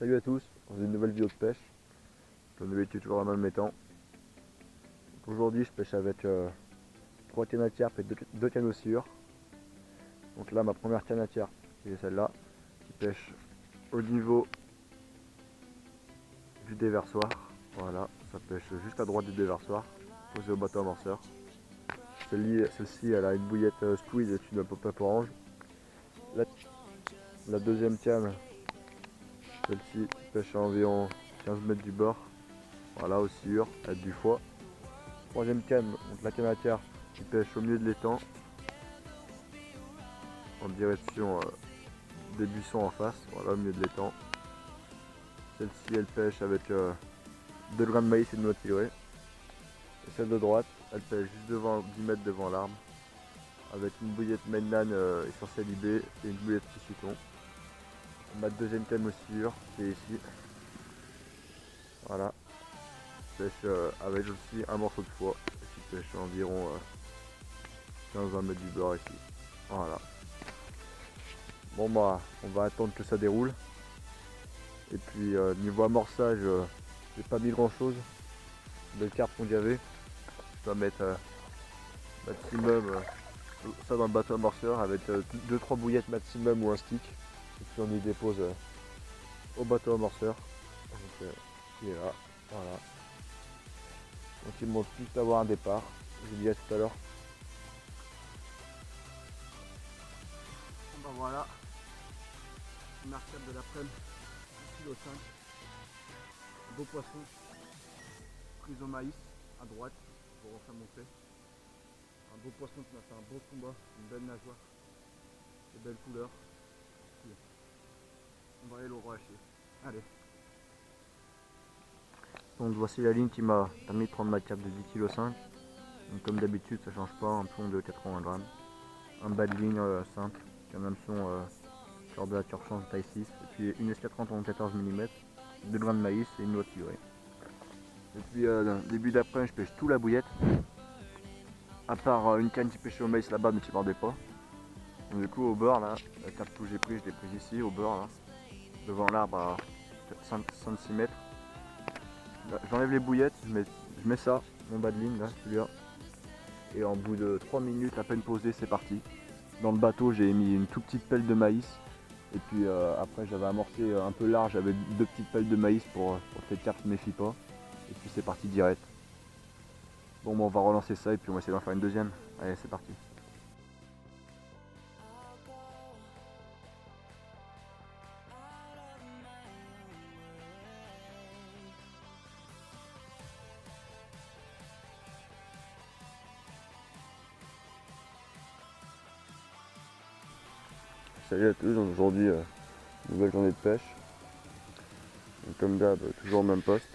Salut à tous, dans une nouvelle vidéo de pêche. Comme d'habitude, toujours la même étang. Aujourd'hui, je pêche avec 3 cannes à carpe et 2 cannes sûres. Donc là, ma première canne à carpe, c'est celle-là, qui pêche au niveau du déversoir. Voilà, ça pêche juste à droite du déversoir, posé au bateau amorceur. Celle-ci, elle a une bouillette squeeze et une pop-up orange. La deuxième canne, celle-ci, pêche à environ 15 mètres du bord. Voilà, au sciure, avec du foie. Troisième canne, donc la canne à carpe qui pêche au milieu de l'étang, en direction des buissons en face, voilà, au milieu de l'étang. Celle-ci, elle pêche avec 2 grains de maïs et une noix de tirée. Et celle de droite, elle pêche juste devant, 10 mètres devant l'arbre, avec une bouillette mainland essentielle IB et une bouillette pissuton. Ma deuxième canne aussi qui est ici. Voilà. Pêche avec aussi un morceau de foie qui pêche environ 15-20 mètres du bord ici. Voilà. Bon bah on va attendre que ça déroule. Et puis niveau amorçage, j'ai pas mis grand chose. Les carpes sont gavées. Je dois mettre maximum ça dans le bateau amorceur avec 2-3 bouillettes maximum ou un stick. Et puis on y dépose au bateau amorceur. Donc il est là. Voilà. Donc il manque juste d'avoir un départ. Je vous disais tout à l'heure. Bon, ben voilà. Première carpe de l'après-midi, 1,5 kg. Un beau poisson. Prise au maïs à droite pour enfin montrer. Un beau poisson qui m'a fait un beau combat, une belle nageoire, des belles couleurs. On va aller le relâcher. Allez. Donc voici la ligne qui m'a permis de prendre ma carpe de 10,5 kg. Donc comme d'habitude ça change pas, un plomb de 80 grammes. Un bas de ligne simple, un hameçon cordelature change taille 6. Et puis une S40 en 14 mm, 2 grains de maïs et une noix tirée. Et puis début d'après je pêche tout la bouillette. À part une canne qui pêchait au maïs là-bas mais qui mordait pas. Donc, du coup au bord là, la carpe que j'ai prise, je l'ai prise ici au bord là, devant l'arbre à 5-6 mètres. J'enlève les bouillettes, je mets ça, mon bas de ligne là, celui-là. Et en bout de 3 minutes, à peine posé, c'est parti. Dans le bateau j'ai mis une toute petite pelle de maïs. Et puis après j'avais amorcé un peu large avec 2 petites pelles de maïs pour que cette carpe ne méfie pas. Et puis c'est parti direct. Bon, on va relancer ça et puis on va essayer d'en faire une deuxième. Allez, c'est parti. Salut à tous, aujourd'hui nouvelle journée de pêche. Donc, comme d'hab, toujours au même poste.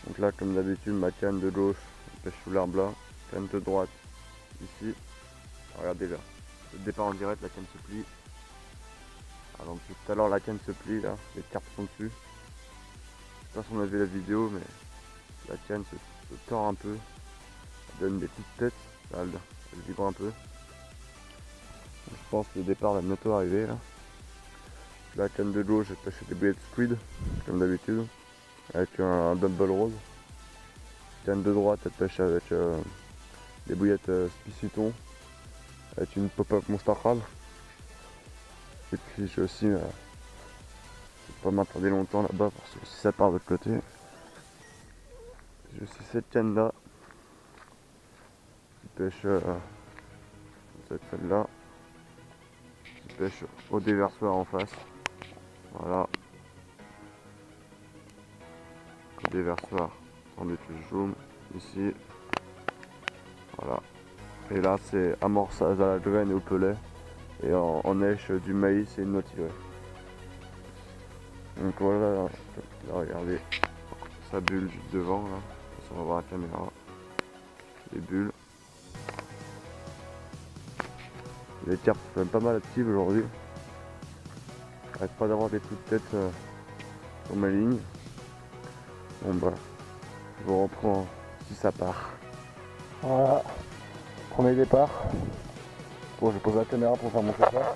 Donc là comme d'habitude ma canne de gauche pêche sous l'arbre là, canne de droite ici. Regardez là, le départ en direct, la canne se plie. Alors donc tout à l'heure la canne se plie là, les carpes sont dessus. Je sais pas si on a vu la vidéo mais la canne se tord un peu, elle donne des petites têtes, là, elle vibre un peu. Je pense que le départ va bientôt arriver là. La canne de gauche, je pêche des bouillettes squid, comme d'habitude, avec un dumbbell rose. Canne de droite, elle pêche avec des bouillettes pissuton, avec une pop-up monster crab. Et puis j'ai aussi, je vais pas m'attarder longtemps là-bas parce que si ça part de l'autre côté, j'ai aussi cette canne là, qui pêche, cette celle-là, qui pêche au déversoir en face. Voilà. Au déversoir, attendez que je zoome ici. Voilà. Et là c'est amorçage à la graine et au pelet. Et en neige du maïs et une noix tirée. Donc voilà, là, regardez, ça bulle juste devant là. On va voir la caméra. Les bulles. Les carpes sont même pas mal actives aujourd'hui. J'arrête pas d'avoir des coups de tête sur ma ligne. Bon bah, je vous reprends si ça part. Voilà, premier départ. Bon, je pose la caméra pour faire monter ça.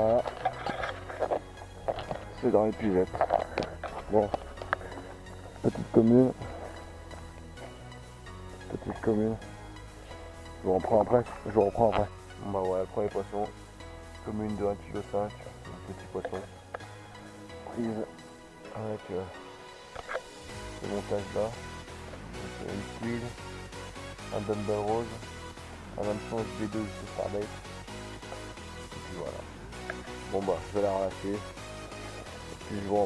Voilà. C'est dans les pigeettes. Bon. Petite commune. Petite commune. Je vous reprends après. Bon bah voilà le premier poisson. Commune de 1,5 kg. Petit poisson. Prise avec ce montage là. Donc, une tuile, un dumbbell rose, un hameçon SB2 de Starbait. Et puis voilà. Bon bah je vais la relâcher. Et puis je vois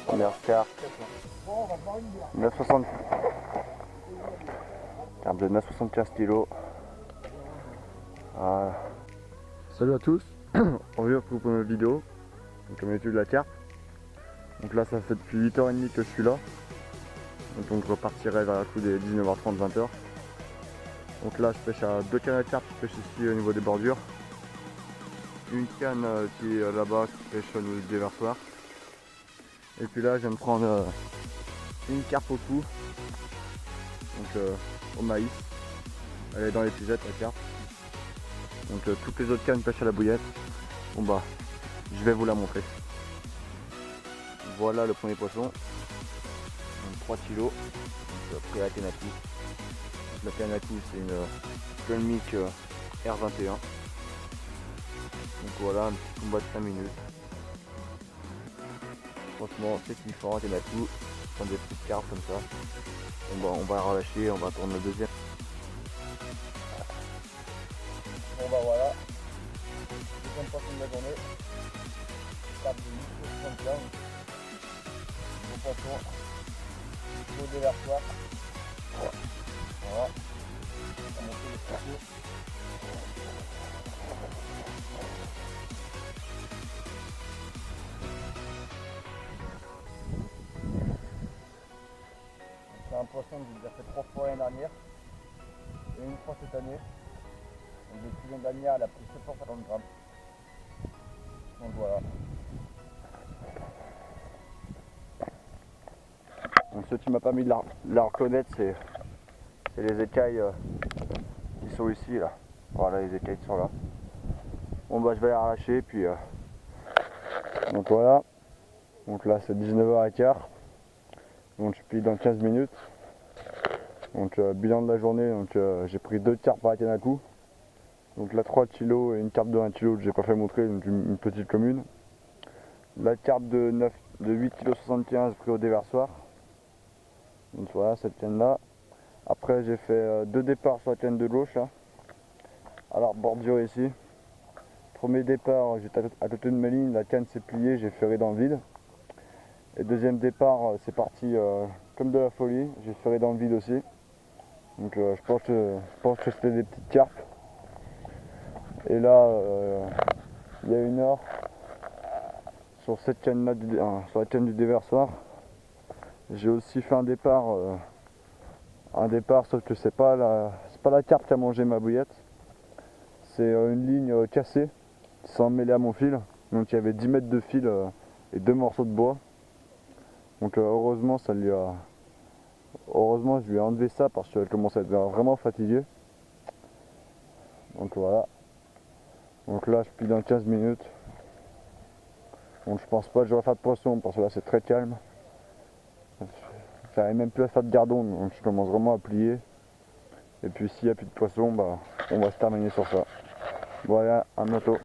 première carte. 9,60. Carte de 9,75 kg. Voilà. Salut à tous. On revient pour une vidéo. Donc, comme d'habitude la carte. Donc là ça fait depuis 8h30 que je suis là. Donc je repartirai vers la coup des 19h30, 20h. Donc là je pêche à 2 cannes à carpe, je pêche ici au niveau des bordures. Une canne qui est là-bas, qui pêche au niveau du déversoir. Et puis là je viens de prendre une carpe au cou. Donc au maïs. Elle est dans les pigeettes la carpe. Donc toutes les autres cannes pêchent à la bouillette. Bon bah je vais vous la montrer. Voilà le premier poisson. Donc 3 kg. Après la canne à cou. La canne à cou c'est une Colmic R21. Donc voilà un petit combat de 5 minutes. Franchement c'est kiffant, canne à cou. Prendre des petites carpes comme ça. On va la relâcher, on va tourner le deuxième. Bon bah voilà. Deuxième poisson de la journée. Carpe de 8,75. Bon poisson. Au déversoir. Voilà. On va monter les poissons. C'est un poisson que j'ai déjà fait 3 fois l'année dernière et une fois cette année. Donc depuis l'année dernière elle a pris 750 grammes. Donc voilà. Donc ceux qui m'a pas mis de la reconnaître, c'est les écailles qui sont ici là. Voilà les écailles qui sont là. Bon bah je vais les arracher puis donc voilà. Donc là c'est 19h15. Donc je plie dans 15 minutes. Donc bilan de la journée, donc j'ai pris 2 carpes par la canne à cou. Donc la 3 kg et une carpe de 1 kg que j'ai pas fait montrer, donc une petite commune. La carpe de 8,75 kg pris au déversoir. Donc voilà cette canne là. Après j'ai fait 2 départs sur la canne de gauche là. Alors bordure ici. Premier départ, j'étais à côté de ma ligne, la canne s'est pliée, j'ai ferré dans le vide. Et deuxième départ, c'est parti comme de la folie, j'ai ferré dans le vide aussi. Donc je pense que c'était des petites carpes. Et là, il y a une heure, sur cette canne là, sur la canne du déversoir, j'ai aussi fait un départ sauf que c'est pas la carpe qui a mangé ma bouillette. C'est une ligne cassée, sans mêler à mon fil. Donc il y avait 10 mètres de fil et 2 morceaux de bois. Donc heureusement je lui ai enlevé ça parce qu'elle commençait à être vraiment fatiguée. Donc voilà. Donc là je plie dans 15 minutes. Donc je pense pas que j'aurai faire de poisson parce que là c'est très calme. J'arrive même plus à faire de gardon, donc je commence vraiment à plier. Et puis s'il n'y a plus de poisson, bah on va se terminer sur ça. Voilà, à bientôt.